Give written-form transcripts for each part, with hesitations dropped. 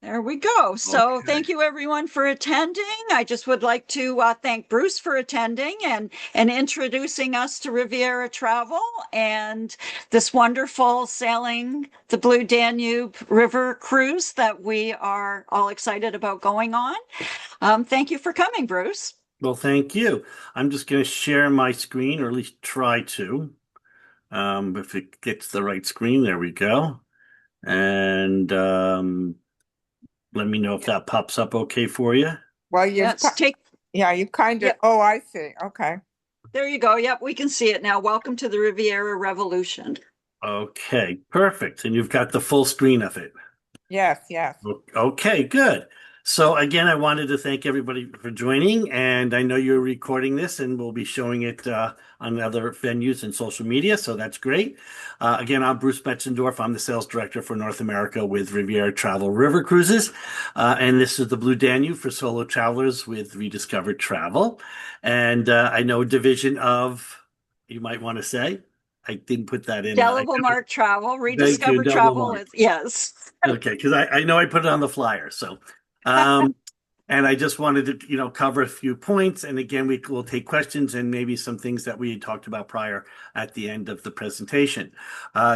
There we go. So Okay. thank you everyone for attending. I just would like to thank Bruce for attending and introducing us to Riviera Travel and this wonderful Sailing the Blue Danube River cruise that we are all excited about going on. Thank you for coming, Bruce. Well, thank you. I'm just going to share my screen, or at least try to. If it gets the right screen, there we go. And let me know if that pops up okay for you. Well, you've Yes, take, yeah, you kind of, yep, oh, I see. Okay. there you go. Yep, we can see it now. Welcome to the Riviera Revolution. Okay, perfect. And you've got the full screen of it. Yes, yes. Okay, good. So again, I wanted to thank everybody for joining, and I know you're recording this, and we'll be showing it on other venues and social media, so that's great. Again, I'm Bruce Metzendorf. I'm the sales director for North America with Riviera Travel River Cruises, and this is the Blue Danube for solo travelers with Rediscovered Travel. And I know division of, you might want to say, I didn't put that in. Indelible Mark Travel, Thank you, Rediscover double Travel mark. is, yes. Okay, because I know I put it on the flyer. So, um, and I just wanted to, cover a few points. And again, we will take questions and maybe some things that we had talked about prior at the end of the presentation.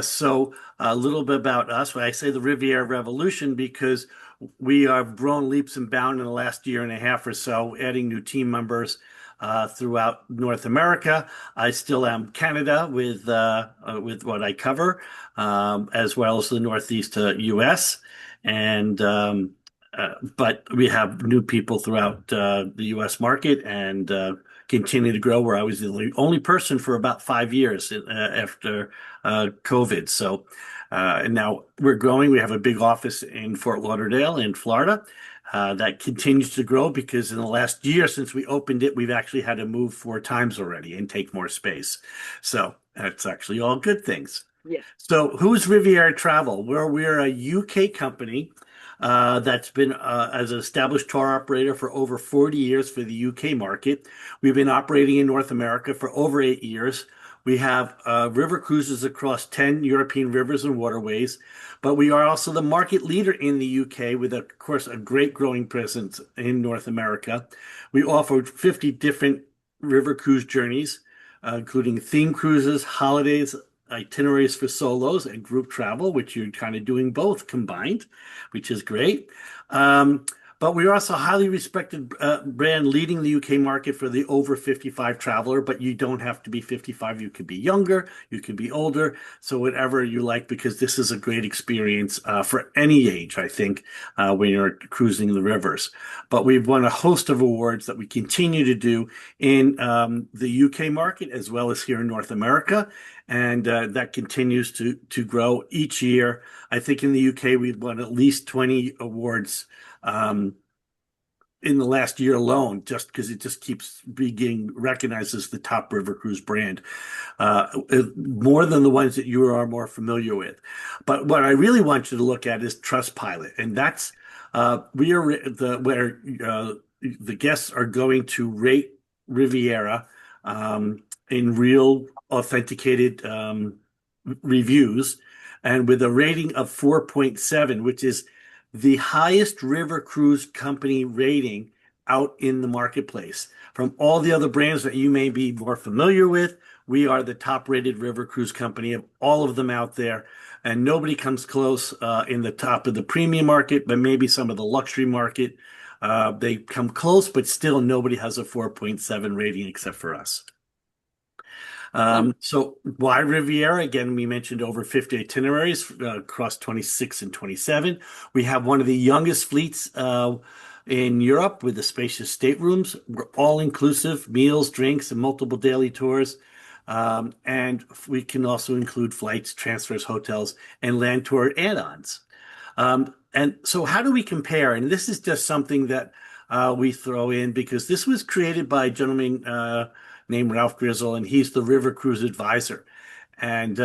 So a little bit about us. When I say the Riviera Revolution, because we have grown leaps and bounds in the last year and a half or so, adding new team members throughout North America. I still am Canada with what I cover, as well as the Northeast U.S. And but we have new people throughout the U.S. market and continue to grow. Where I was the only person for about 5 years after COVID. So and now we're growing. We have a big office in Fort Lauderdale in Florida. That continues to grow because in the last year since we opened it, we've actually had to move 4 times already and take more space. So that's actually all good things. Yeah. So who's Riviera Travel? We're a UK company that's been as an established tour operator for over 40 years for the UK market. We've been operating in North America for over 8 years. We have river cruises across 10 European rivers and waterways, but we are also the market leader in the UK with, of course, a great growing presence in North America. We offer 50 different river cruise journeys, including theme cruises, holidays, itineraries for solos, and group travel, which you're kind of doing both combined, which is great. But we're also a highly respected brand leading the UK market for the over 55 traveler, but you don't have to be 55. You could be younger, you could be older, so whatever you like, because this is a great experience for any age, I think, when you're cruising the rivers. But we've won a host of awards that we continue to do in the UK market as well as here in North America. And that continues to grow each year. I think in the UK, we've won at least 20 awards in the last year alone, just because it just keeps being recognized as the top river cruise brand, more than the ones that you are more familiar with. But what I really want you to look at is Trustpilot, and that's we are where the guests are going to rate Riviera in real authenticated reviews, and with a rating of 4.7, which is the highest river cruise company rating out in the marketplace. From all the other brands that you may be more familiar with, we are the top rated river cruise company of all of them out there. And nobody comes close in the top of the premium market, but maybe some of the luxury market. They come close, but still nobody has a 4.7 rating except for us. So why Riviera? Again, we mentioned over 50 itineraries across 26 and 27. We have one of the youngest fleets in Europe with the spacious staterooms. We're all inclusive, meals, drinks, and multiple daily tours. And we can also include flights, transfers, hotels, and land tour add-ons. And so how do we compare? And this is just something that we throw in because this was created by a gentleman named Ralph Grizzle, and he's the River Cruise Advisor. And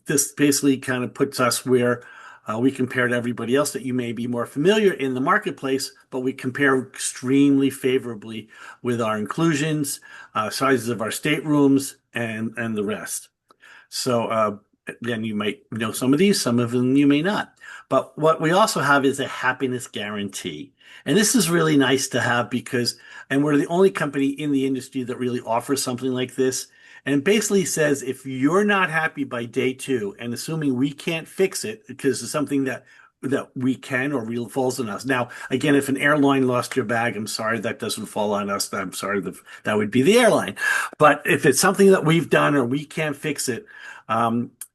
this basically kind of puts us where we compare to everybody else that you may be more familiar in the marketplace, but we compare extremely favorably with our inclusions, sizes of our staterooms, and the rest. So Then you might know some of these, some of them you may not. But what we also have is a happiness guarantee. And this is really nice to have because, and we're the only company in the industry that really offers something like this. And it basically says if you're not happy by day two, and assuming we can't fix it because it's something that we can or real falls on us. Now, again, if an airline lost your bag, I'm sorry that doesn't fall on us. I'm sorry that would be the airline. But if it's something that we've done or we can't fix it,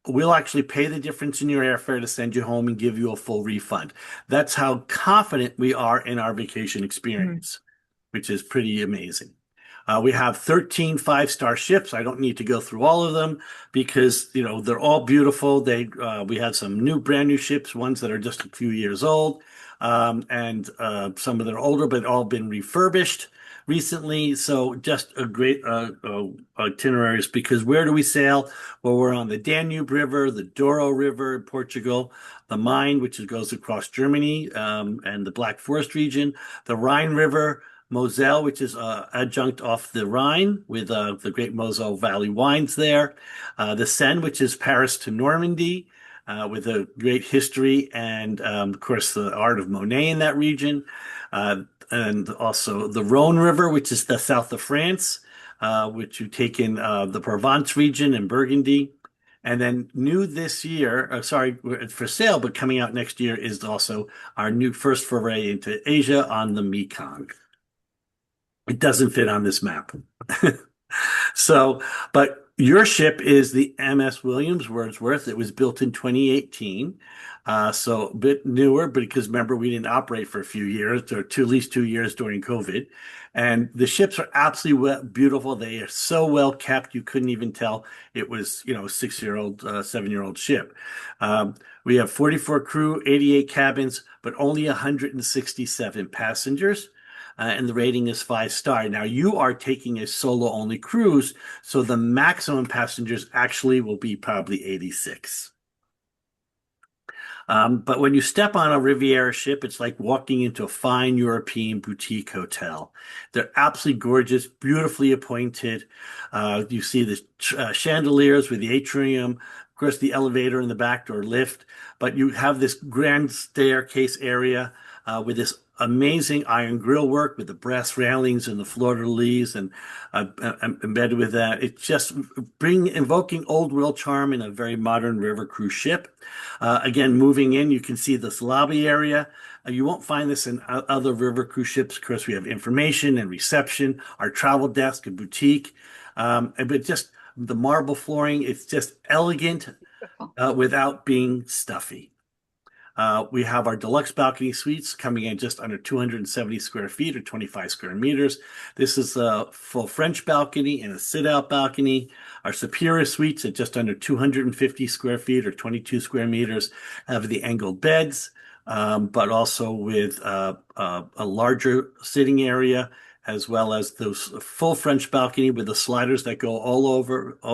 we'll actually pay the difference in your airfare to send you home and give you a full refund. That's how confident we are in our vacation Mm. experience, which is pretty amazing. We have 13 five-star ships. I don't need to go through all of them because, they're all beautiful. We have some brand new ships, ones that are just a few years old, and some of them are older, but all been refurbished recently. So just a great itineraries because where do we sail? Well, we're on the Danube River, the Douro River in Portugal, the Main, which goes across Germany, and the Black Forest region, the Rhine River, Moselle, which is adjunct off the Rhine with the great Moselle Valley wines there. The Seine, which is Paris to Normandy, with a great history and, of course, the art of Monet in that region. And also the Rhone River, which is the south of France, which you take in the Provence region and Burgundy. And then new this year, sorry, for sale, but coming out next year is also our new first foray into Asia on the Mekong. It doesn't fit on this map. So, but your ship is the MS Williams Wordsworth. It was built in 2018. So a bit newer, but because remember, we didn't operate for a few years or at least 2 years during COVID. And the ships are absolutely beautiful. They are so well kept, you couldn't even tell it was, a 6-year-old, 7-year-old ship. We have 44 crew, 88 cabins, but only 167 passengers. And the rating is 5-star. Now you are taking a solo only cruise, so the maximum passengers actually will be probably 86. But when you step on a Riviera ship, it's like walking into a fine European boutique hotel. They're absolutely gorgeous, beautifully appointed. You see the chandeliers with the atrium, of course, the elevator in the back door lift, but you have this grand staircase area with this amazing iron grill work with the brass railings and the fleur-de-lis and embedded with that. It's just invoking old world charm in a very modern river cruise ship. Again, moving in, you can see this lobby area. You won't find this in other river cruise ships. Of course, we have information and reception, our travel desk, a boutique, but just the marble flooring. It's just elegant without being stuffy. We have our deluxe balcony suites coming in just under 270 square feet or 25 square meters. This is a full French balcony and a sit-out balcony. Our superior suites at just under 250 square feet or 22 square meters have the angled beds, but also with a larger sitting area, as well as those full French balcony with the sliders that go all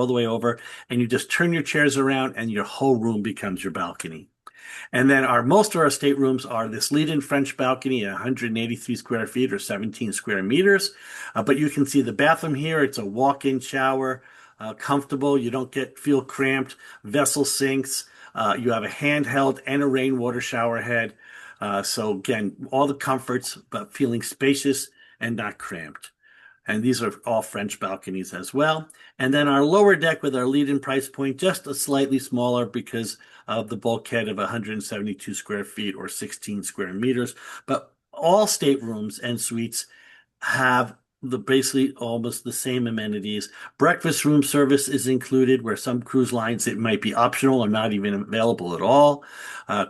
the way over, and you just turn your chairs around and your whole room becomes your balcony. And then most of our staterooms are this lead-in French balcony at 183 square feet or 17 square meters. But you can see the bathroom here. It's a walk-in shower, comfortable. You don't feel cramped. Vessel sinks. You have a handheld and a rainwater shower head. So again, all the comforts, but feeling spacious and not cramped. And these are all French balconies as well. And then our lower deck with our lead-in price point, just a slightly smaller because of the bulkhead of 172 square feet or 16 square meters. But all staterooms and suites have basically almost the same amenities. Breakfast room service is included, where some cruise lines it might be optional or not even available at all.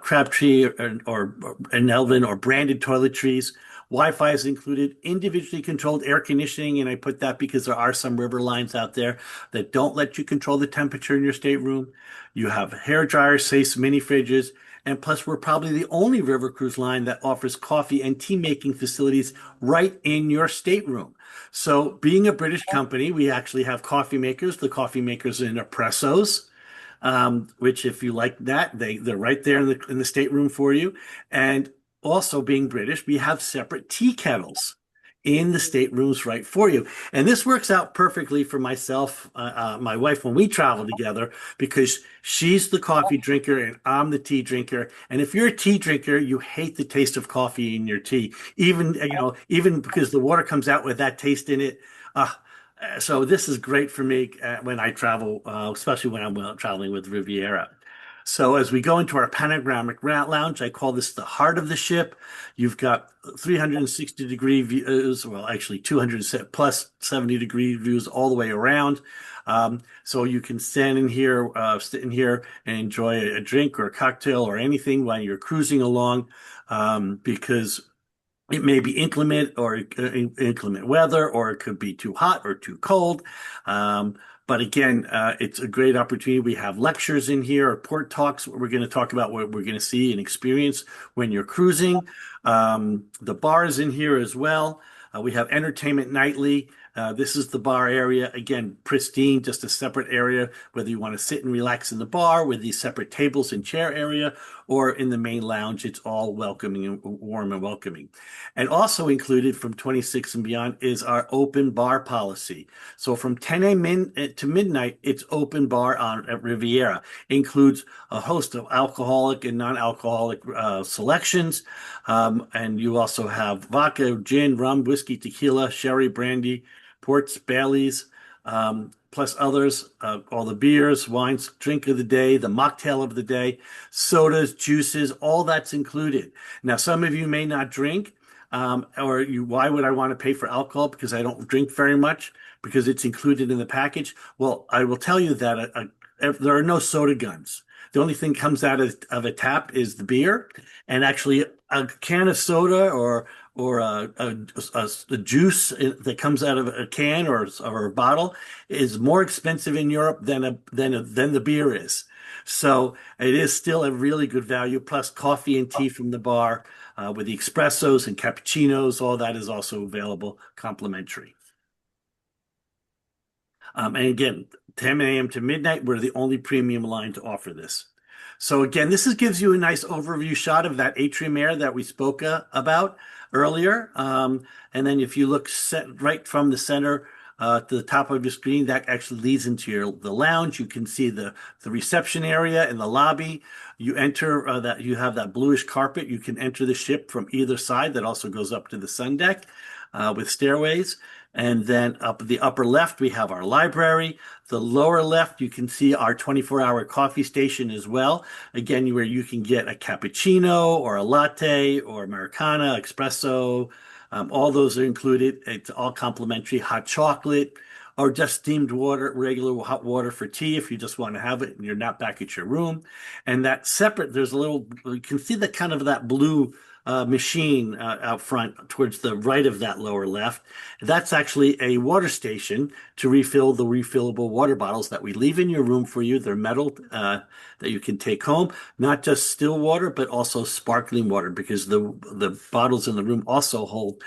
Crabtree or Elvin or branded toiletries. Wi-Fi is included, individually controlled air conditioning, and I put that because there are some river lines out there that don't let you control the temperature in your stateroom. You have hair dryers, safes, mini fridges, and plus we're probably the only river cruise line that offers coffee and tea making facilities right in your stateroom. So being a British company, we actually have coffee makers. The coffee makers are in espressos. Which if you like that, they're right there in the stateroom for you. And also being British, we have separate tea kettles in the staterooms right for you. And this works out perfectly for myself, my wife, when we travel together, because she's the coffee drinker and I'm the tea drinker. And if you're a tea drinker, you hate the taste of coffee in your tea, even because the water comes out with that taste in it. Uh, so this is great for me when I travel, especially when I'm traveling with Riviera. So as we go into our panoramic lounge, I call this the heart of the ship. You've got 360-degree views, well, actually 200 plus 70-degree views all the way around. So you can stand in here, sit in here and enjoy a drink or a cocktail or anything while you're cruising along, because it may be inclement weather, or it could be too hot or too cold. But again, it's a great opportunity. We have lectures in here, or port talks. We're going to talk about what we're going to see and experience when you're cruising. The bar is in here as well. We have entertainment nightly. This is the bar area. Again, pristine, just a separate area, whether you want to sit and relax in the bar with these separate tables and chair area, or in the main lounge. It's all welcoming and warm and welcoming. And also included from 26 and beyond is our open bar policy. So from 10 a.m. to midnight, it's open bar at Riviera. Includes a host of alcoholic and non-alcoholic selections. And you also have vodka, gin, rum, whiskey, tequila, sherry, brandy, ports, Baileys, plus others, all the beers, wines, drink of the day, the mocktail of the day, sodas, juices, all that's included. Now, some of you may not drink, why would I want to pay for alcohol? Because I don't drink very much, because it's included in the package. Well, I will tell you that there are no soda guns. The only thing comes out of a tap is the beer, and actually a can of soda or a juice that comes out of a can or a bottle is more expensive in Europe than the beer is. So it is still a really good value. Plus coffee and tea from the bar with the espressos and cappuccinos. All that is also available complimentary. And again, 10 a.m. to midnight, we're the only premium line to offer this. So again, gives you a nice overview shot of that atrium area that we spoke about earlier. And then if you look right from the center to the top of your screen, that actually leads into the lounge. You can see the reception area and the lobby. You enter you have that bluish carpet. You can enter the ship from either side. That also goes up to the sun deck with stairways. And then up the upper left, we have our library. The lower left, you can see our 24-hour coffee station as well. Again, where you can get a cappuccino or a latte or Americana, espresso. All those are included. It's all complimentary. Hot chocolate or just steamed water, regular hot water for tea if you just want to have it and you're not back at your room. And that separate, you can see the kind of that blue machine out front towards the right of that lower left. That's actually a water station to refill the refillable water bottles that we leave in your room for you. They're metal that you can take home, not just still water, but also sparkling water, because the bottles in the room also hold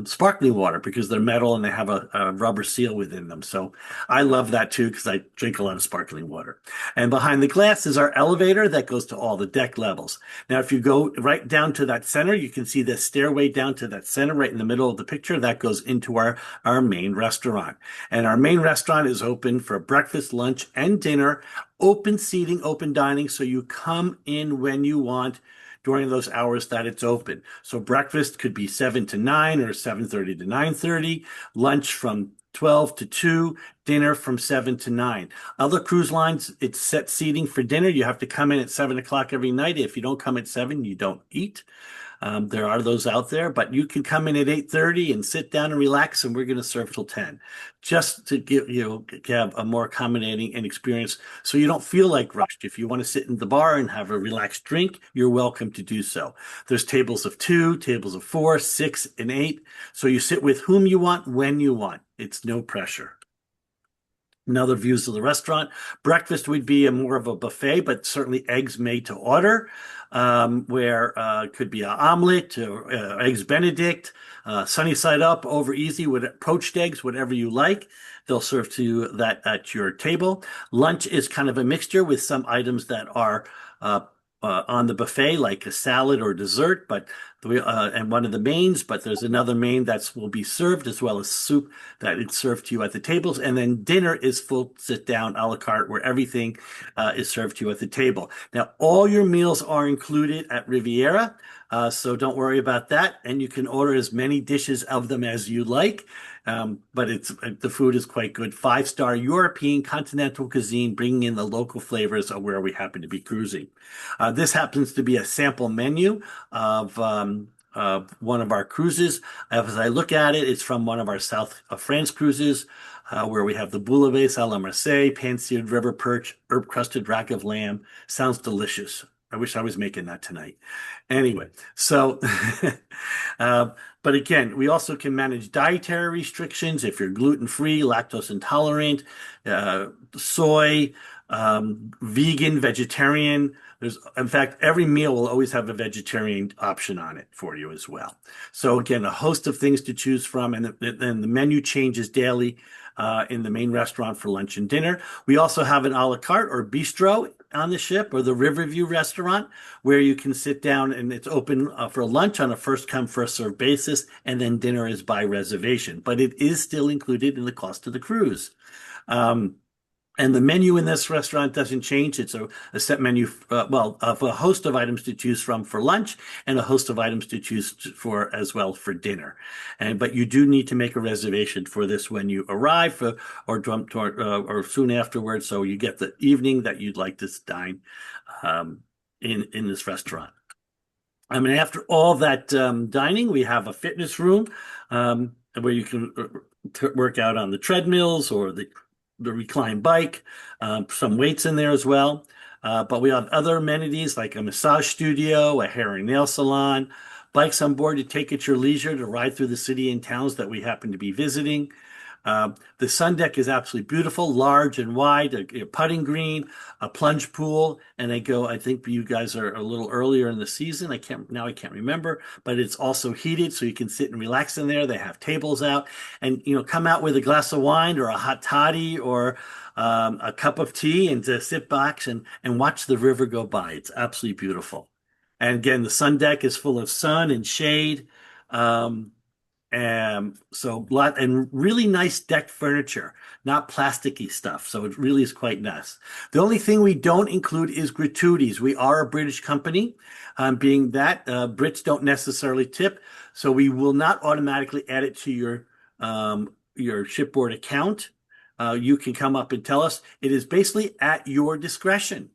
sparkling water because they're metal and they have a rubber seal within them. So I love that too, because I drink a lot of sparkling water. And behind the glass is our elevator that goes to all the deck levels. Now, if you go right down to that center, you can see the stairway down to that center right in the middle of the picture. That goes into our main restaurant. And our main restaurant is open for breakfast, lunch, and dinner. Open seating, open dining, so you come in when you want during those hours that it's open. So breakfast could be 7 to 9 or 7:30 to 9:30. Lunch from 12 to 2, dinner from 7 to 9. Other cruise lines, it's set seating for dinner. You have to come in at 7 o'clock every night. If you don't come at 7, you don't eat. There are those out there, but you can come in at 8:30 and sit down and relax, and we're going to serve till 10, just to have a more accommodating and experience, so you don't feel like rushed. If you want to sit in the bar and have a relaxed drink, you're welcome to do so. There's tables of 2, tables of 4, 6, and 8, so you sit with whom you want, when you want. It's no pressure. Another views of the restaurant. Breakfast would be more of a buffet, but certainly eggs made to order, where it could be an omelet or eggs Benedict, sunny side up, over easy, with poached eggs, whatever you like. They'll serve to that at your table. Lunch is kind of a mixture with some items that are on the buffet, like a salad or dessert, but and one of the mains. But there's another main that will be served, as well as soup that is served to you at the tables. And then dinner is full sit down a la carte, where everything is served to you at the table. Now, all your meals are included at Riviera, so don't worry about that. And you can order as many dishes of them as you like. But the food is quite good. 5-star European continental cuisine, bringing in the local flavors of where we happen to be cruising. This happens to be a sample menu of one of our cruises. As I look at it, it's from one of our South of France cruises, where we have the bouillabaisse à la Marseille, pan-seared river perch, herb-crusted rack of lamb. Sounds delicious. I wish I was making that tonight. Anyway, so, but again, we also can manage dietary restrictions if you're gluten-free, lactose intolerant, soy, vegan, vegetarian. In fact, every meal will always have a vegetarian option on it for you as well. So again, a host of things to choose from, and the menu changes daily in the main restaurant for lunch and dinner. We also have an a la carte or bistro on the ship, or the Riverview restaurant, where you can sit down, and it's open for lunch on a first come, first served basis, and then dinner is by reservation. But it is still included in the cost of the cruise. And the menu in this restaurant doesn't change. It's a set menu, of a host of items to choose from for lunch, and a host of items to choose for as well for dinner. But you do need to make a reservation for this when you arrive, or soon afterwards, so you get the evening that you'd like to dine in this restaurant. I mean, after all that dining, we have a fitness room where you can work out on the treadmills or the recline bike, some weights in there as well. But we have other amenities like a massage studio, a hair and nail salon, bikes on board to take at your leisure to ride through the city and towns that we happen to be visiting. The sun deck is absolutely beautiful, large and wide, a putting green, a plunge pool, and I think you guys are a little earlier in the season. I can't remember, but it's also heated, so you can sit and relax in there. They have tables out, and come out with a glass of wine or a hot toddy or a cup of tea, and to sit back and watch the river go by. It's absolutely beautiful. And again, the sun deck is full of sun and shade. So and really nice deck furniture, not plasticky stuff. So it really is quite nice. The only thing we don't include is gratuities. We are a British company, being that Brits don't necessarily tip, so we will not automatically add it to your shipboard account. You can come up and tell us. It is basically at your discretion.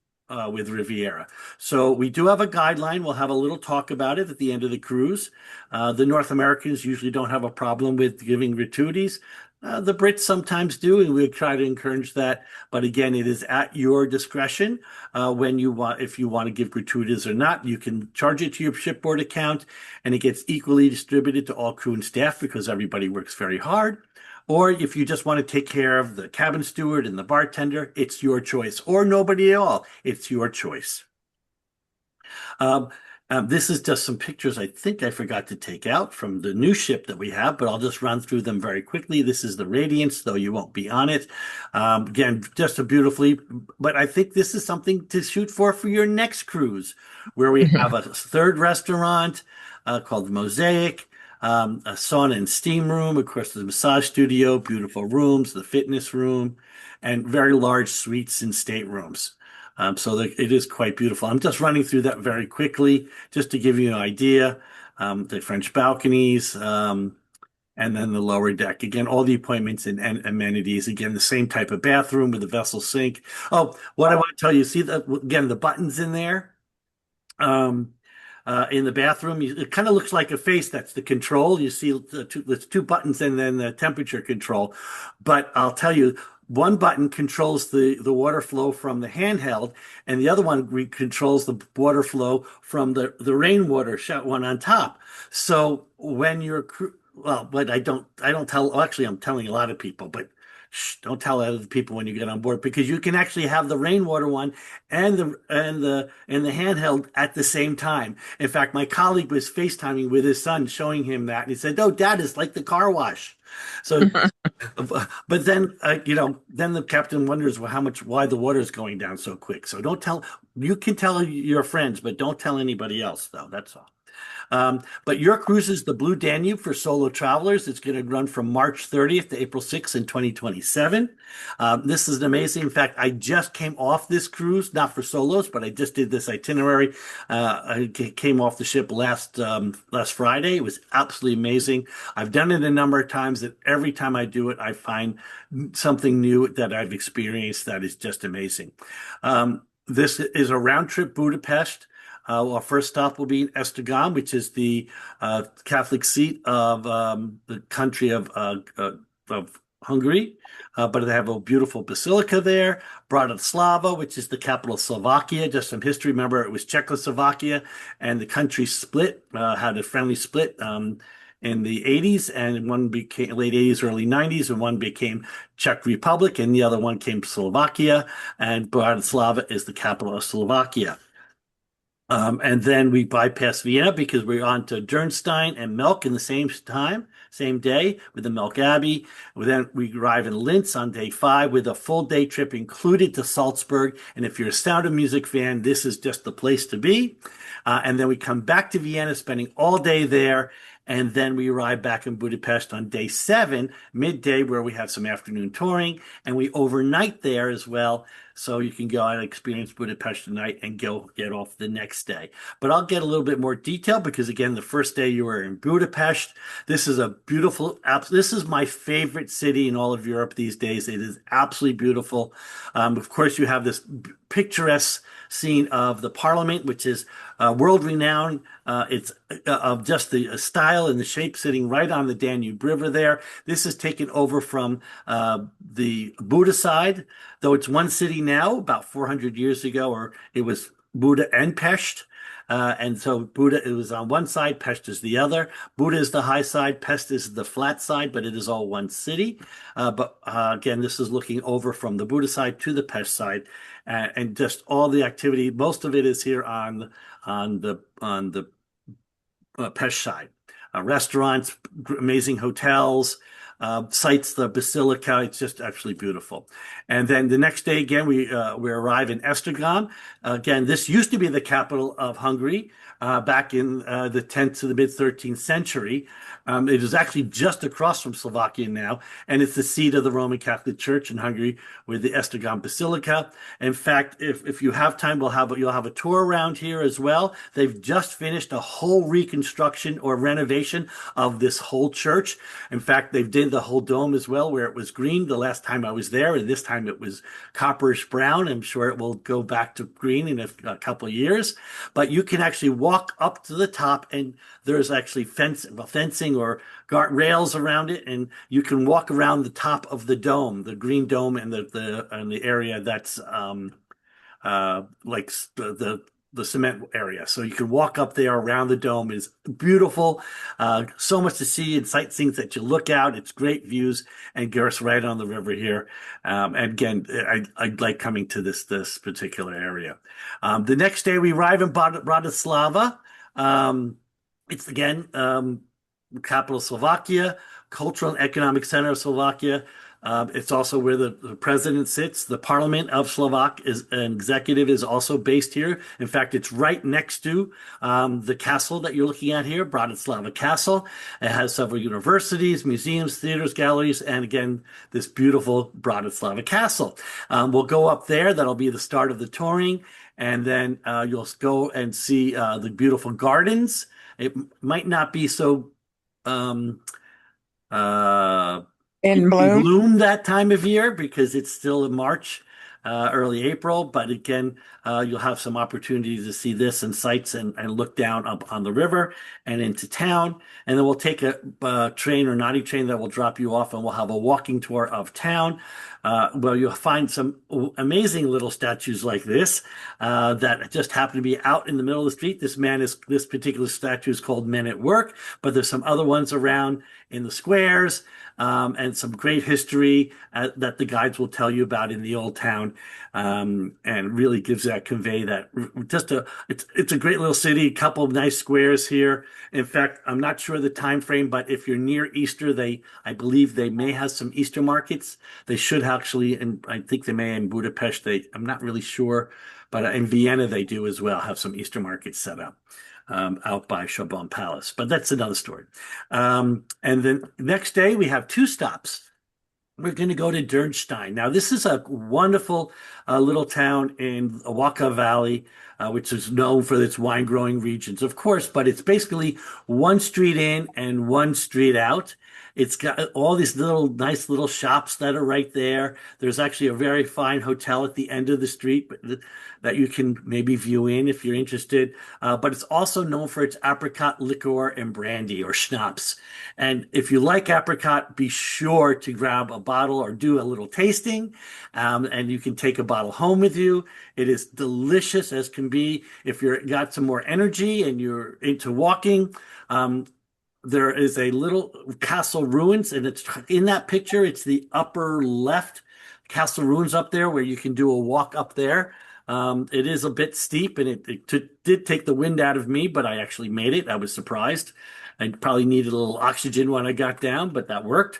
With Riviera. So we do have a guideline. We'll have a little talk about it at the end of the cruise. The North Americans usually don't have a problem with giving gratuities. The Brits sometimes do, and we try to encourage that. But again, it is at your discretion if you want to give gratuities or not. You can charge it to your shipboard account, and it gets equally distributed to all crew and staff because everybody works very hard. Or if you just want to take care of the cabin steward and the bartender, it's your choice. Or nobody at all. It's your choice. This is just some pictures I think I forgot to take out from the new ship that we have, but I'll just run through them very quickly. This is the Radiance, though you won't be on it. Again, just a beautifully, but I think this is something to shoot for your next cruise, where we have a third restaurant called Mosaic. A sauna and steam room, of course, the massage studio, beautiful rooms, the fitness room, and very large suites and staterooms. So it is quite beautiful. I'm just running through that very quickly, just to give you an idea. The French balconies, and then the lower deck. Again, all the appointments and amenities. Again, the same type of bathroom with a vessel sink. Oh, what I want to tell you, see the buttons in there? In the bathroom, it kind of looks like a face. That's the control. You see there's two buttons, and then the temperature control. But I'll tell you, one button controls the water flow from the handheld, and the other one controls the water flow from the rainwater one on top. So when but I don't tell. Well, actually, I'm telling a lot of people, but Shh, don't tell other people when you get on board because you can actually have the rainwater one and the handheld at the same time. In fact, my colleague was FaceTiming with his son, showing him that, and he said, "Oh, Dad, it's like the car wash." So, but then then the captain wonders, well, why the water is going down so quick. So don't tell. You can tell your friends, but don't tell anybody else, though. That's all. But your cruise is the Blue Danube for solo travelers. It's going to run from March 30th to April 6th in 2027. This is amazing. In fact, I just came off this cruise, not for solos, but I just did this itinerary. I came off the ship last Friday. It was absolutely amazing. I've done it a number of times, and every time I do it, I find something new that I've experienced that is just amazing. This is a round trip Budapest. Our first stop will be in Esztergom, which is the Catholic seat of the country of Hungary. But they have a beautiful basilica there. Bratislava, which is the capital of Slovakia. Just some history. Remember, it was Czechoslovakia, and the country split, had a friendly split in the 80s, and one became late 80s, early 90s, and one became Czech Republic, and the other one came Slovakia. And Bratislava is the capital of Slovakia. And then we bypass Vienna because we're on to Dürnstein and Melk in the same day with the Melk Abbey. Then we arrive in Linz on day 5 with a full day trip included to Salzburg. And if you're a Sound of Music fan, this is just the place to be. And then we come back to Vienna, spending all day there. And then we arrive back in Budapest on day 7, midday, where we have some afternoon touring. And we overnight there as well. So you can go out and experience Budapest tonight and go get off the next day. But I'll get a little bit more detail because, again, the first day you are in Budapest. This is a beautiful, this is my favorite city in all of Europe these days. It is absolutely beautiful. Of course, you have this picturesque scene of the Parliament, which is world renowned. It's of just the style and the shape, sitting right on the Danube River there. This is taken over from the Buda side, though it's one city now. About 400 years ago, or it was Buda and Pest. And so Buda, it was on one side, Pest is the other. Buda is the high side, Pest is the flat side, but it is all one city. But again, this is looking over from the Buda side to the Pest side, and just all the activity. Most of it is here on the Pest side. Restaurants, amazing hotels, sites, the basilica. It's just absolutely beautiful. And then the next day, again, we arrive in Esztergom. Again, this used to be the capital of Hungary back in the 10th to the mid-13th century. It is actually just across from Slovakia now, and it's the seat of the Roman Catholic Church in Hungary with the Esztergom Basilica. In fact, if you have time, you'll have a tour around here as well. They've just finished a whole reconstruction or renovation of this whole church. In fact, they've did the whole dome as well, where it was green the last time I was there, and this time it was copperish brown. I'm sure it will go back to green in a couple of years. But you can actually walk up to the top, and there's actually fencing or guard rails around it, and you can walk around the top of the dome, the green dome, and the area that's like the cement area. So you can walk up there around the dome. It's beautiful. So much to see and sightseeing that you look out. It's great views, and Gareth's right on the river here. And again, I like coming to this particular area. The next day we arrive in Bratislava. It's again capital of Slovakia, cultural and economic center of Slovakia. It's also where the president sits. The Parliament of Slovak an executive is also based here. In fact, it's right next to the castle that you're looking at here, Bratislava Castle. It has several universities, museums, theaters, galleries, and again, this beautiful Bratislava Castle. We'll go up there. That'll be the start of the touring. And then you'll go and see the beautiful gardens. It might not be so In bloom. bloom that time of year because it's still in March, early April. But again, you'll have some opportunities to see this and sights and look down up on the river and into town. And then we'll take a train or naughty train that will drop you off, and we'll have a walking tour of town. Where you'll find some amazing little statues like this that just happen to be out in the middle of the street. This particular statue is called Men at Work, but there's some other ones around in the squares. and some great history that the guides will tell you about in the old town, and really gives that convey that just a it's a great little city. A couple of nice squares here. In fact, I'm not sure the time frame, but if you're near Easter, I believe they may have some Easter markets. They should actually, and I think they may in Budapest. I'm not really sure, but in Vienna they do as well have some Easter markets set up out by Charbon Palace. But that's another story. And then next day we have two stops. We're going to go to Dürnstein. Now, this is a wonderful little town in the Wachau Valley, which is known for its wine growing regions, of course, but it's basically one street in and one street out. It's got all these nice little shops that are right there. There's actually a very fine hotel at the end of the street that you can maybe view in if you're interested. But it's also known for its apricot liqueur and brandy or schnapps. And if you like apricot, be sure to grab a bottle or do a little tasting. And you can take a bottle home with you. It is delicious as can be. If you're got some more energy and you're into walking, there is a little castle ruins, and it's in that picture. It's the upper left castle ruins up there where you can do a walk up there. It is a bit steep, and it did take the wind out of me, but I actually made it. I was surprised. I probably needed a little oxygen when I got down, but that worked.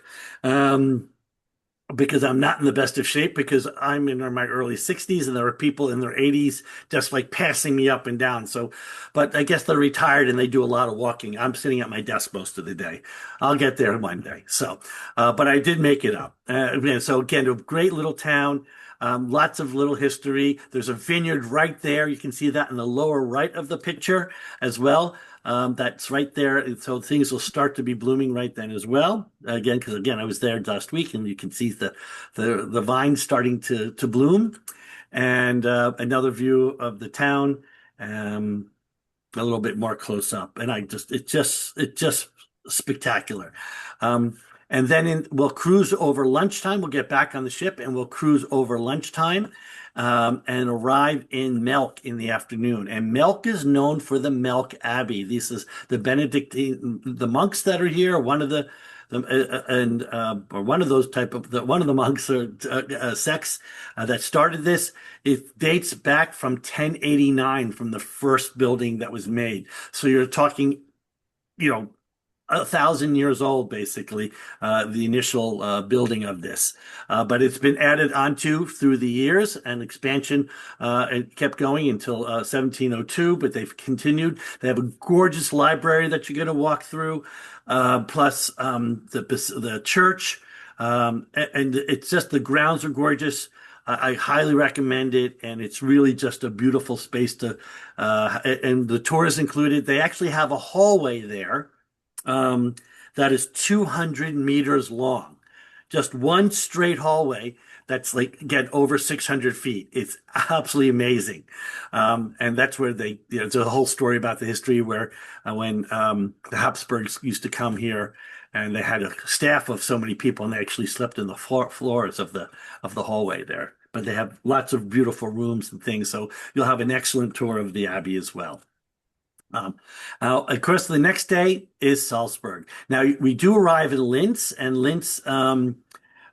Because I'm not in the best of shape because I'm in my early 60s and there are people in their 80s just like passing me up and down. So, but I guess they're retired and they do a lot of walking. I'm sitting at my desk most of the day. I'll get there one day. So, but I did make it up. So again, a great little town. Lots of little history. There's a vineyard right there. You can see that in the lower right of the picture as well. That's right there. So things will start to be blooming right then as well. Again, because again, I was there last week and you can see the vines starting to bloom. And another view of the town, a little bit more close up. And it's just spectacular. And then we'll cruise over lunchtime. We'll get back on the ship and we'll cruise over lunchtime and arrive in Melk in the afternoon. And Melk is known for the Melk Abbey. This is the Benedictine, the monks that are here. One of or one of those one of the monks or sects that started this. It dates back from 1089 from the first building that was made. So you're talking, 1,000 years old, basically, the initial building of this. But it's been added onto through the years and expansion. It kept going until 1702, but they've continued. They have a gorgeous library that you're going to walk through, plus the church. And it's just the grounds are gorgeous. I highly recommend it, and it's really just a beautiful space and the tour is included. They actually have a hallway there that is 200 meters long. Just one straight hallway that's like, again, over 600 feet. It's absolutely amazing. And that's where there's a whole story about the history where when the Habsburgs used to come here and they had a staff of so many people and they actually slept in the floors of the hallway there. But they have lots of beautiful rooms and things. So you'll have an excellent tour of the Abbey as well. Now, of course, the next day is Salzburg. Now, we do arrive in Linz, and Linz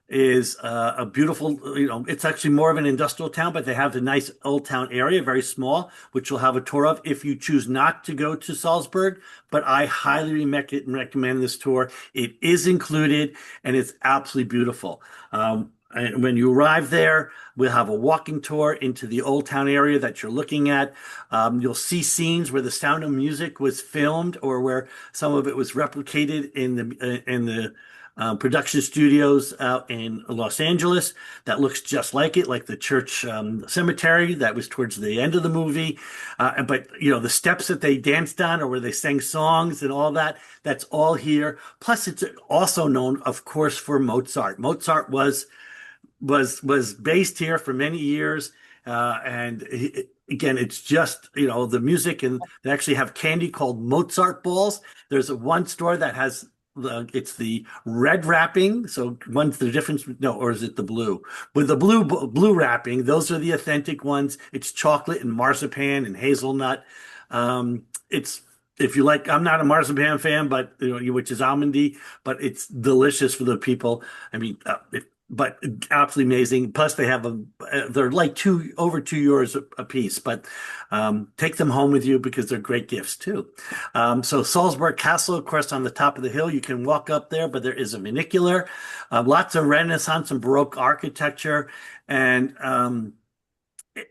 is a beautiful, it's actually more of an industrial town, but they have the nice old town area, very small, which you'll have a tour of if you choose not to go to Salzburg. But I highly recommend this tour. It is included, and it's absolutely beautiful. And when you arrive there, we'll have a walking tour into the old town area that you're looking at. You'll see scenes where the Sound of Music was filmed or where some of it was replicated in the production studios out in Los Angeles. That looks just like it, like the church cemetery that was towards the end of the movie. But, the steps that they danced on or where they sang songs and all that, that's all here. Plus, it's also known, of course, for Mozart. Mozart was based here for many years. Again, it's just, the music, and they actually have candy called Mozart balls. There's one store that has it's the red wrapping. So one's the difference. No, or is it the blue? With the blue wrapping, those are the authentic ones. It's chocolate and marzipan and hazelnut. It's if you like, I'm not a marzipan fan, but which is almondy, but it's delicious for the people. I mean, but absolutely amazing. Plus, they have they're like over €2 a piece, but take them home with you because they're great gifts too. So Salzburg Castle, of course, on the top of the hill, you can walk up there, but there is a funicular, lots of Renaissance and Baroque architecture, and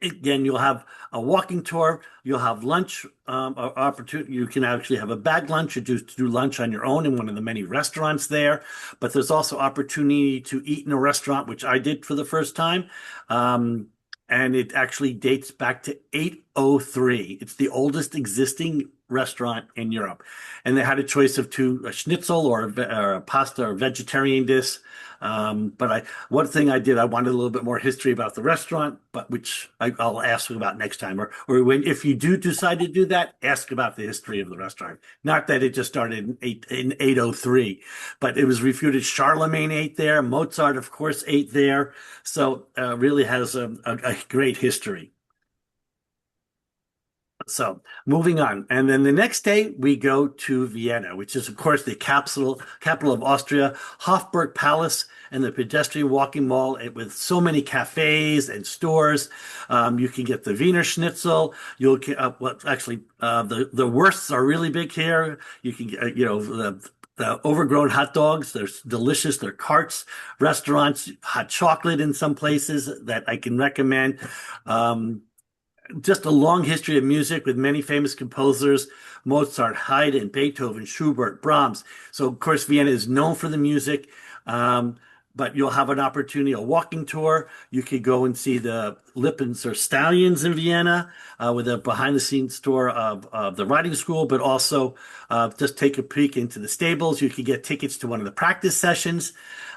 again, you'll have a walking tour. You'll have lunch opportunity. You can actually have a bag lunch or do lunch on your own in one of the many restaurants there. But there's also opportunity to eat in a restaurant, which I did for the first time. And it actually dates back to 803. It's the oldest existing restaurant in Europe. And they had a choice of a schnitzel or a pasta or vegetarian dish. But one thing I did, I wanted a little bit more history about the restaurant, but which I'll ask you about next time. Or if you do decide to do that, ask about the history of the restaurant. Not that it just started in 803, but it was refuted. Charlemagne ate there. Mozart, of course, ate there. So really has a great history. So moving on. And then the next day we go to Vienna, which is, of course, the capital of Austria, Hofburg Palace and the pedestrian walking mall with so many cafes and stores. You can get the Wiener Schnitzel. You'll get, the wursts are really big here. You can get, the overgrown hot dogs. They're delicious. They're carts, restaurants, hot chocolate in some places that I can recommend. Just a long history of music with many famous composers, Mozart, Haydn, Beethoven, Schubert, Brahms. So, of course, Vienna is known for the music, but you'll have an opportunity, a walking tour. You could go and see the Lippens or Stallions in Vienna with a behind-the-scenes tour of the riding school, but also just take a peek into the stables. You could get tickets to one of the practice sessions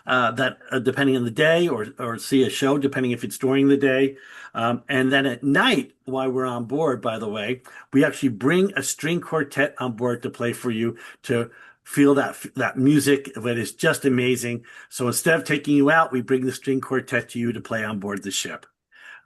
depending on the day, or see a show, depending if it's during the day. And then at night, while we're on board, by the way, we actually bring a string quartet on board to play for you to feel that music that is just amazing. So instead of taking you out, we bring the string quartet to you to play on board the ship.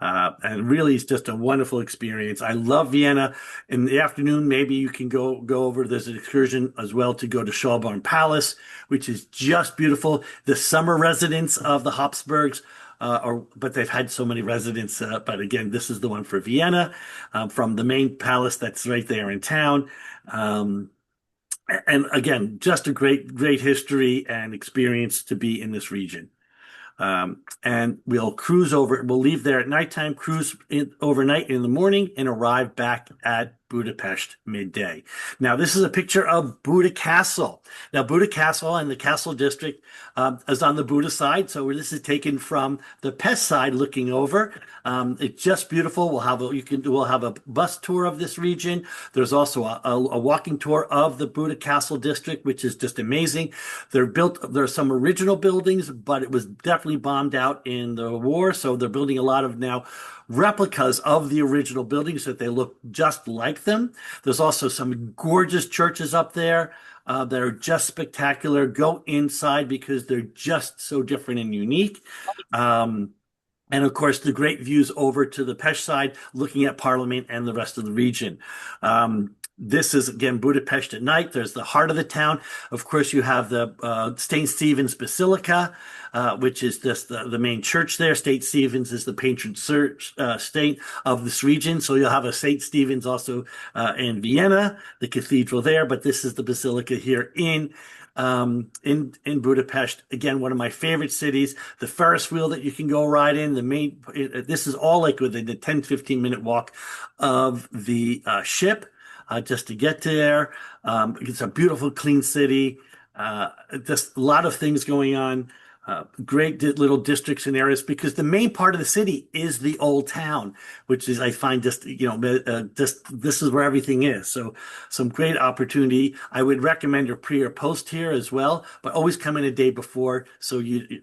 And really, it's just a wonderful experience. I love Vienna. In the afternoon, maybe you can go over. There's an excursion as well to go to Schönborn Palace, which is just beautiful. The summer residence of the Habsburgs. But they've had so many residents. But again, this is the one for Vienna, from the main palace that's right there in town. And again, just a great history and experience to be in this region. And we'll cruise over. We'll leave there at nighttime, cruise overnight in the morning, and arrive back at Budapest midday. Now, this is a picture of Buda Castle. Now, Buda Castle and the Castle District is on the Buda side. So this is taken from the Pest side looking over. It's just beautiful. We'll have a bus tour of this region. There's also a walking tour of the Buda Castle District, which is just amazing. There are some original buildings, but it was definitely bombed out in the war. So they're building a lot of now replicas of the original buildings that they look just like them. There's also some gorgeous churches up there that are just spectacular. Go inside because they're just so different and unique. And of course, the great views over to the Pest side, looking at Parliament and the rest of the region. This is, again, Budapest at night. There's the heart of the town. Of course, you have the St. Stephen's Basilica, which is just the main church there. St. Stephen's is the patron saint of this region. So you'll have a St. Stephen's also in Vienna, the cathedral there. But this is the basilica here in Budapest. Again, one of my favorite cities. The Ferris wheel that you can go ride in. This is all like within a 10-15 minute walk of the ship. Just to get there. It's a beautiful, clean city. Just a lot of things going on. Great little districts and areas, because the main part of the city is the old town, which is, I find, just this is where everything is. So some great opportunity. I would recommend your pre or post here as well, but always come in a day before, so you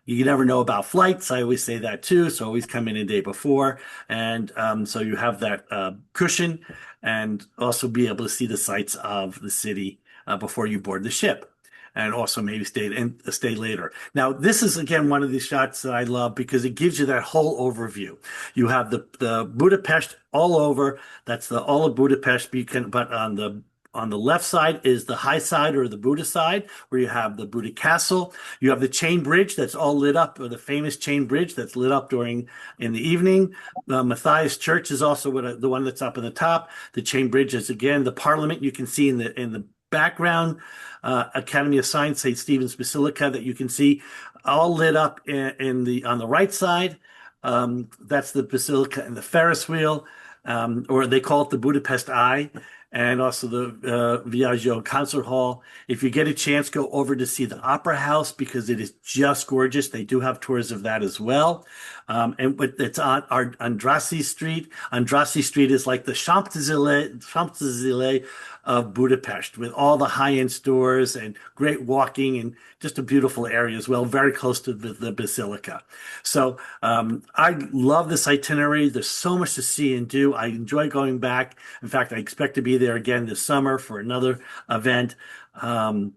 never know about flights. I always say that too. So always come in a day before. And so you have that cushion, and also be able to see the sights of the city before you board the ship. And also maybe stay later. Now, this is, again, one of these shots that I love because it gives you that whole overview. You have the Budapest all over. That's all of Budapest. But on the on the left side is the high side or the Buddha side, where you have the Buddha Castle. You have the chain bridge that's all lit up, or the famous chain bridge that's lit up in the evening. Matthias Church is also the one that's up in the top. The chain bridge is again the Parliament you can see in the background. Academy of Science, St. Stephen's Basilica that you can see all lit up on the right side. That's the Basilica and the Ferris wheel, or they call it the Budapest Eye, and also the Viaggio Concert Hall. If you get a chance, go over to see the Opera House because it is just gorgeous. They do have tours of that as well. But it's on Andrassy Street. Andrassy Street is like the Champs-Élysées of Budapest, with all the high-end stores and great walking and just a beautiful area as well, very close to the Basilica. So I love this itinerary. There's so much to see and do. I enjoy going back. In fact, I expect to be there again this summer for another event, to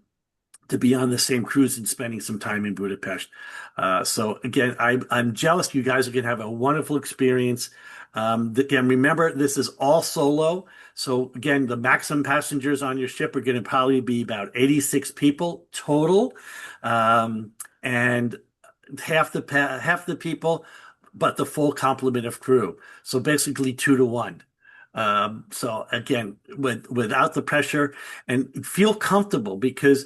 be on the same cruise and spending some time in Budapest. So again, I'm jealous. You guys are going to have a wonderful experience. Again, remember, this is all solo. So again, the maximum passengers on your ship are going to probably be about 86 people total. And half the people, but the full complement of crew. So basically 2 to 1. So again, without the pressure, and feel comfortable because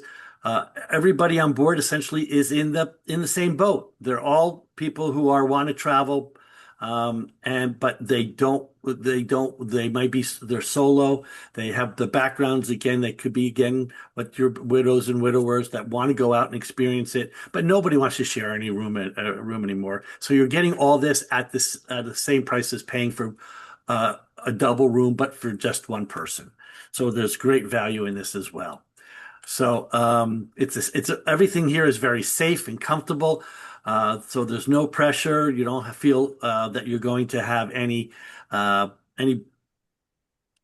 everybody on board essentially is in the same boat. They're all people who want to travel, but they're solo. They have the backgrounds again. They could be again with your widows and widowers that want to go out and experience it, but nobody wants to share any room anymore. So you're getting all this at the same price as paying for a double room, but for just one person. So there's great value in this as well. So everything here is very safe and comfortable. So there's no pressure. You don't feel that you're going to have any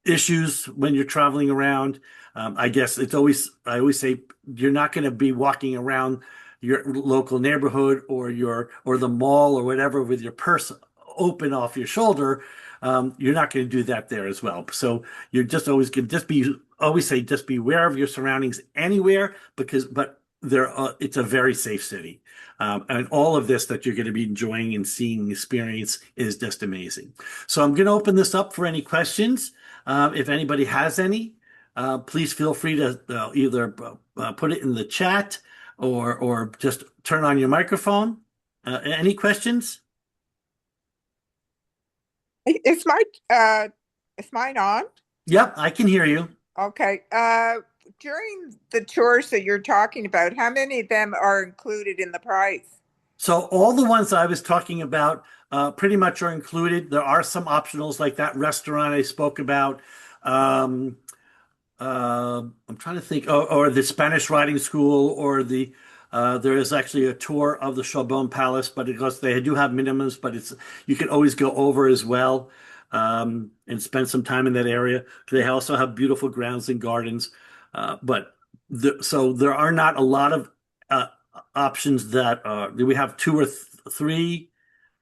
issues when you're traveling around. I guess I always say you're not going to be walking around your local neighborhood or the mall or whatever with your purse open off your shoulder. You're not going to do that there as well. So you're just always going to just be aware of your surroundings anywhere but it's a very safe city. And all of this that you're going to be enjoying and seeing and experience is just amazing. So I'm going to open this up for any questions. If anybody has any, please feel free to either put it in the chat or just turn on your microphone. Any questions? Is mine on? Yep, I can hear you. Okay. During the tours that you're talking about, how many of them are included in the price? So all the ones I was talking about pretty much are included. There are some optionals like that restaurant I spoke about. I'm trying to think, or the Spanish riding school, or there is actually a tour of the Sorbonne Palace, but because they do have minimums, but you can always go over as well and spend some time in that area. They also have beautiful grounds and gardens, so there are not a lot of options that we have 2 or 3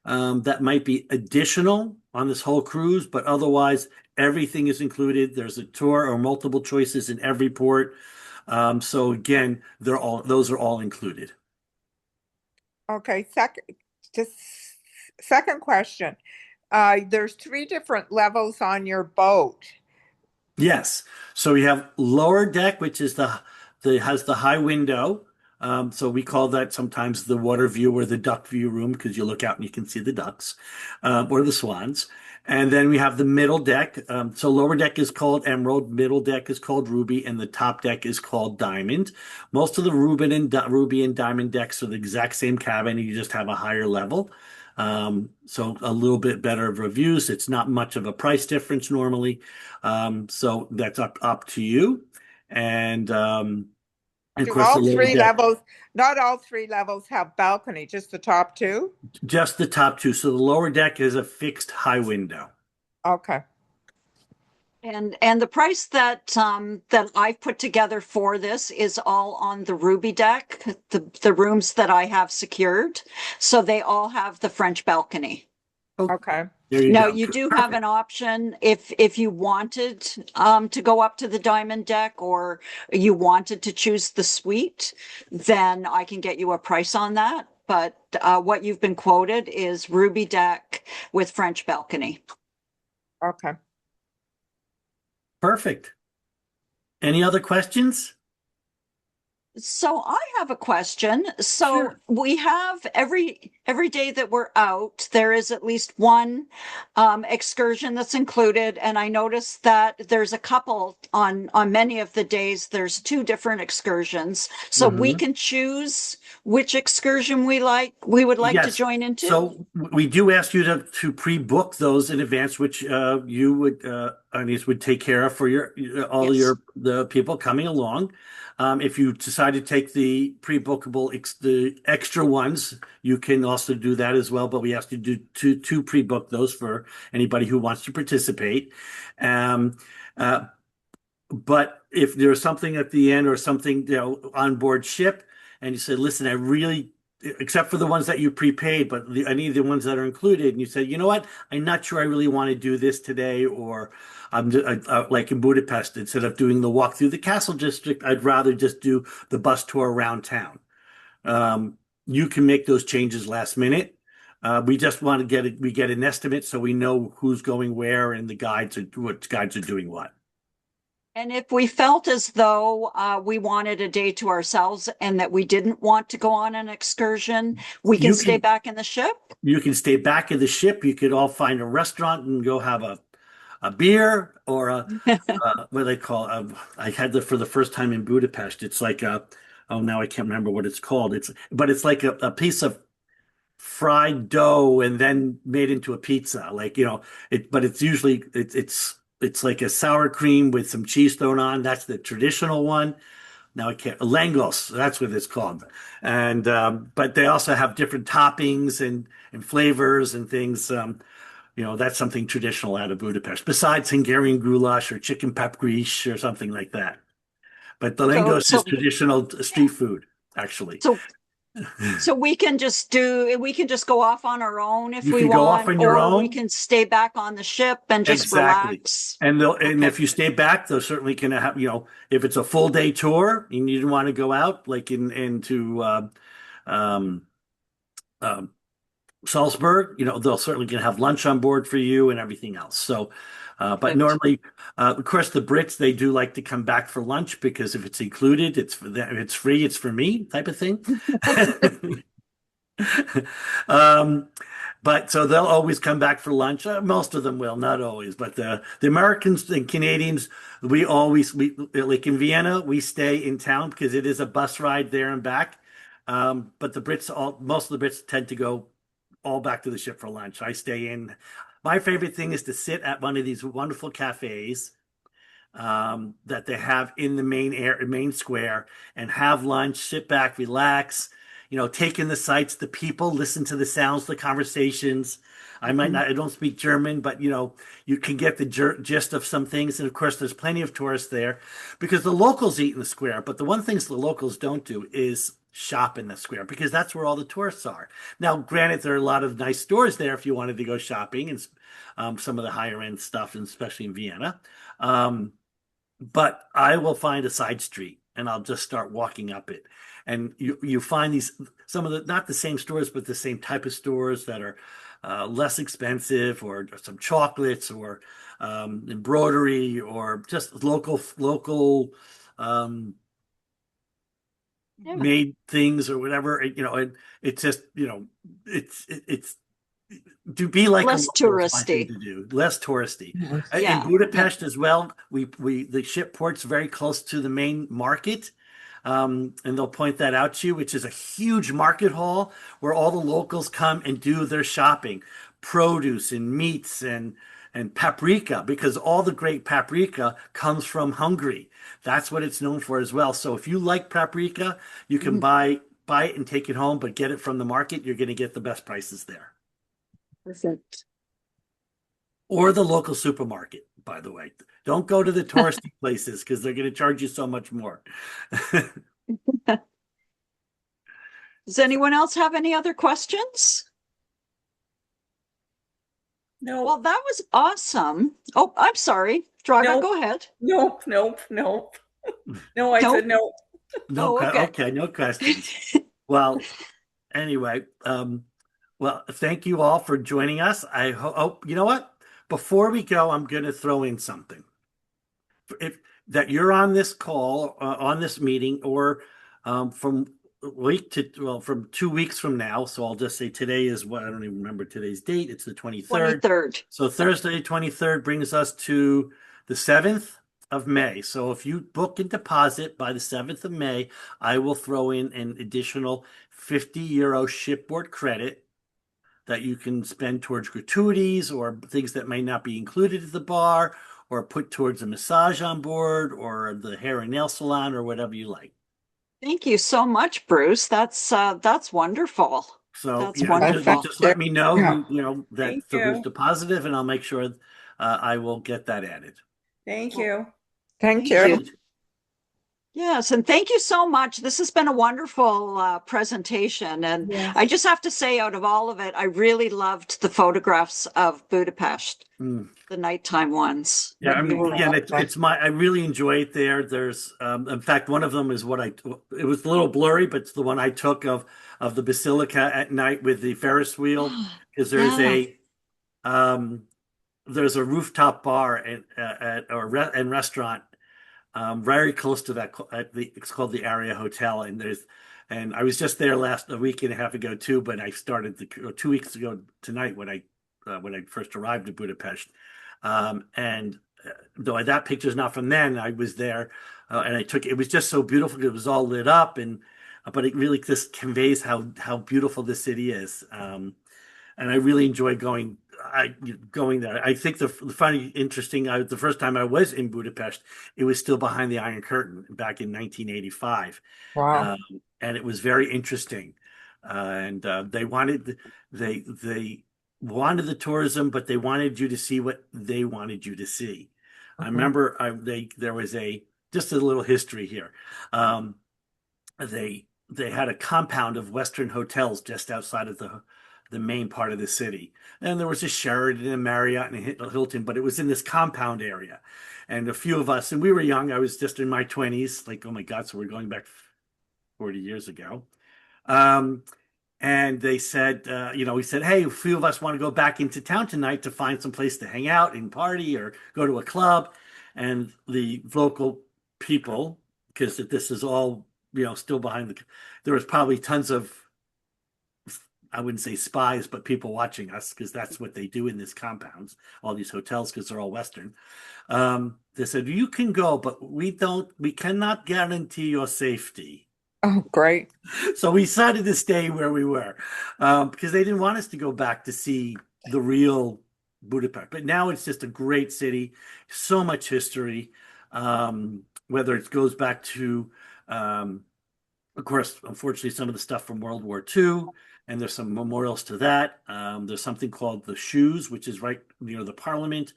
that might be additional on this whole cruise, but otherwise everything is included. There's a tour or multiple choices in every port. So again, those are all included. Okay. Second question. There's 3 different levels on your boat. Yes. So we have lower deck, which is has the high window. So we call that sometimes the water view or the duck view room because you look out and you can see the ducks or the swans. And then we have the middle deck. So lower deck is called Emerald, middle deck is called Ruby, and the top deck is called Diamond. Most of the Ruby and Diamond decks are the exact same cabin. You just have a higher level. So a little bit better of reviews. It's not much of a price difference normally. So that's up to you. And of course, all 3 levels, not all 3 levels have balcony, just the top 2? Just the top 2. So the lower deck is a fixed high window. Okay. And the price that I've put together for this is all on the Ruby deck, the rooms that I have secured. So they all have the French balcony. Okay. There you Now go. you do have Perfect. an option if you wanted to go up to the diamond deck or you wanted to choose the suite, then I can get you a price on that. But what you've been quoted is ruby deck with French balcony. Okay. Perfect. Any other questions? So I have a question. So Sure. we have every day that we're out, there is at least one excursion that's included, and I noticed that there's a couple on many of the days. There's two different excursions, so we Hmm. can choose which excursion we would like to Yes. join into. So we do ask you to pre-book those in advance, which you would, Ernest, would take care of for all Yes. the people coming along. If you decide to take the the extra ones, you can also do that as well. But we ask you to do to pre-book those for anybody who wants to participate. Um, uh, but if there's something at the end or something, on board ship, and you said, "Listen, I really," except for the ones that you prepaid, but any of the ones that are included, and you said, "You know what? I'm not sure I really want to do this today," or like in Budapest, instead of doing the walk through the castle district, I'd rather just do the bus tour around town. You can make those changes last minute. We just want to we get an estimate so we know who's going where and what guides are doing what. And if we felt as though we wanted a day to ourselves and that we didn't want to go on an excursion, we can You stay can back in the ship. You can stay back in the ship. You could all find a restaurant and go have a beer or what do they call? I had that for the first time in Budapest. It's like oh, now I can't remember what it's called. It's like a piece of fried dough and then made into a pizza. Like, but it's usually it's like a sour cream with some cheese thrown on. That's the traditional one. Now I can't, Langos, that's what it's called. And but they also have different toppings and flavors and things. That's something traditional out of Budapest, besides Hungarian goulash or chicken paprikash or something like that. But the So, Langos is so, traditional street food, actually. so, so we can just go off on our own if You we can go off want, on your or we own. can stay back on the ship and just Exactly. relax. And Okay. if you stay back, they're certainly going to have, if it's a full day tour and you didn't want to go out, like into um, um, Salzburg, they'll certainly going to have lunch on board for you and everything else. So, but Perfect. normally, of course, the Brits, they do like to come back for lunch because if it's included, it's for them, if it's free, it's for me type of thing. Um, but so they'll always come back for lunch. Most of them will, not always, but the Americans and Canadians, we like in Vienna, we stay in town because it is a bus ride there and back. But most of the Brits tend to go all back to the ship for lunch. I stay in. My favorite thing is to sit at one of these wonderful cafes that they have in the main square and have lunch, sit back, relax, take in the sights, the people, listen to the sounds, the conversations. Mhm. I don't speak German, but you can get the gist of some things. And of course, there's plenty of tourists there because the locals eat in the square. But the one things the locals don't do is shop in the square because that's where all the tourists are. Now, granted, there are a lot of nice stores there if you wanted to go shopping and some of the higher end stuff, and especially in Vienna. Um, but I will find a side street and I'll just start walking up it. And you find some of the, not the same stores, but the same type of stores that are less expensive or some chocolates or embroidery or just local um, Yeah. made things or whatever. And it's just, it's to be like a Less local is my thing touristy. to do, less touristy. In Yeah. Yeah. Budapest as well, the ship port's very close to the main market. And they'll point that out to you, which is a huge market hall where all the locals come and do their shopping, produce and meats and paprika, because all the great paprika comes from Hungary. That's what it's known for as well. So if you like paprika, you can Mhm. buy it and take it home, but get it from the market. You're going to get the best prices there. Perfect. Or the local supermarket, by the way. Don't go to the touristy places because they're going to charge you so much more. Does anyone else have any other questions? No, Well, that was awesome. Oh, I'm sorry. Draga, no, go ahead. nope, nope, nope. No, I said Nope. no. No, Oh, okay. okay, no questions. Well, anyway, well, thank you all for joining us. I hope, you know what? Before we go, I'm going to throw in something. If that you're on this call, on this meeting, or from week to, well, from 2 weeks from now. So I'll just say today is what, I don't even remember today's date. It's the 23rd. 23rd. So Thursday, 23rd brings us to the 7th of May. So if you book and deposit by the 7th of May, I will throw in an additional 50 euro shipboard credit that you can spend towards gratuities or things that may not be included at the bar, or put towards a massage on board or the hair and nail salon or whatever you like. Thank you so much, Bruce. That's wonderful. So That's yeah, wonderful. just let me know Yeah. who that Thank who's you. the positive, and I'll make sure I will get that added. Thank you. Thank Thank you. you. Yes, and thank you so much. This has been a wonderful presentation. And Yes. I just have to say, out of all of it, I really loved the photographs of Budapest, Mm. the nighttime ones. Yeah, I You mean, were again, welcome. it's I really enjoy it there. There's, in fact, one of them is it was a little blurry, but it's the one I took of the Basilica at night with the Ferris wheel, because Yeah. um, there's a rooftop bar and restaurant very close to that. It's called the Area Hotel, and I was just there a week and a half ago too. But I started 2 weeks ago tonight when I first arrived in Budapest, and though that picture's not from then, I was there, and I took it. It was just so beautiful. It was all lit up, and but it really just conveys how beautiful the city is. And I really enjoy going there. I think the funny, interesting. The first time I was in Budapest, it was still behind the Iron Curtain back in 1985, Wow. um, and it was very interesting. And they wanted the tourism, but they wanted you to see what they wanted you to see. I Mhm. remember there was just a little history here. Um, they had a compound of Western hotels just outside of the main part of the city, and there was a Sheraton, and a Marriott, and a Hilton, but it was in this compound area. And a few of us, and we were young. I was just in my 20s, like, oh my God, so we're going back 40 years ago. Um, and they said, we said, hey, a few of us want to go back into town tonight to find some place to hang out and party or go to a club. And the local people, because this is all, still there was probably tons of, I wouldn't say spies, but people watching us, because that's what they do in these compounds, all these hotels, because they're all Western. They said, you can go, but we cannot guarantee your safety. Oh, great. So we decided to stay where we were, because they didn't want us to go back to see the real Budapest. But now it's just a great city, so much history, whether it goes back to, of course, unfortunately, some of the stuff from World War II, and there's some memorials to that. There's something called the Shoes, which is right near the Parliament,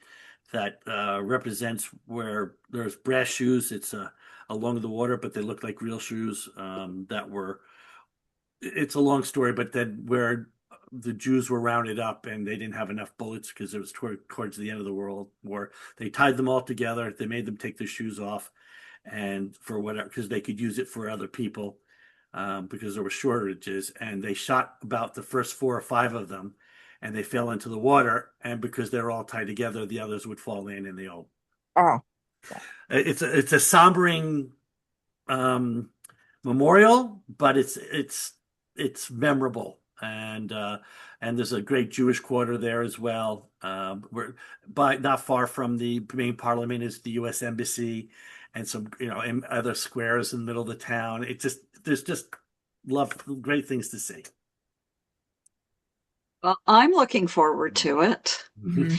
that represents where there's brass shoes. It's along the water, but they look like real shoes that were. It's a long story, but then where the Jews were rounded up and they didn't have enough bullets because it was towards the end of the World War. They tied them all together. They made them take their shoes off, and for whatever, because they could use it for other people, because there were shortages. And they shot about the first 4 or 5 of them, and they fell into the water. And because they're all tied together, the others would fall in, and they all. Oh, It's a sombering memorial, but it's memorable, and there's a great Jewish quarter there as well. We're not far from the main parliament is the U.S. Embassy, and some in other squares in the middle of the town. There's just great things to see. Well, I'm looking forward to it. mhm.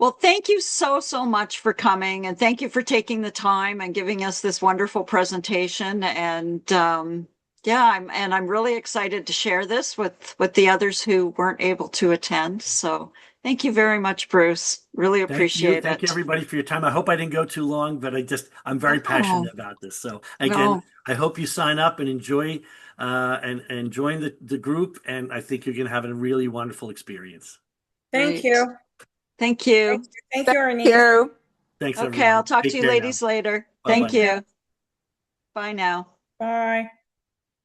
Well, thank you so, so much for coming, and thank you for taking the time and giving us this wonderful presentation. And yeah, I'm really excited to share this with the others who weren't able to attend. So thank you very much, Bruce. Really appreciate Thank you it. everybody for your time. I hope I didn't go too long, but I'm very Oh, passionate about this. So again, no. I hope you sign up and enjoy and join the group, and I think you're going to have a really wonderful experience. Thank Great. you. Thank you. Thank you, Thank Arnie. you. Thanks, Okay, everyone. I'll talk Take to you care now. ladies later. Bye-bye. Thank you. Bye now. Bye.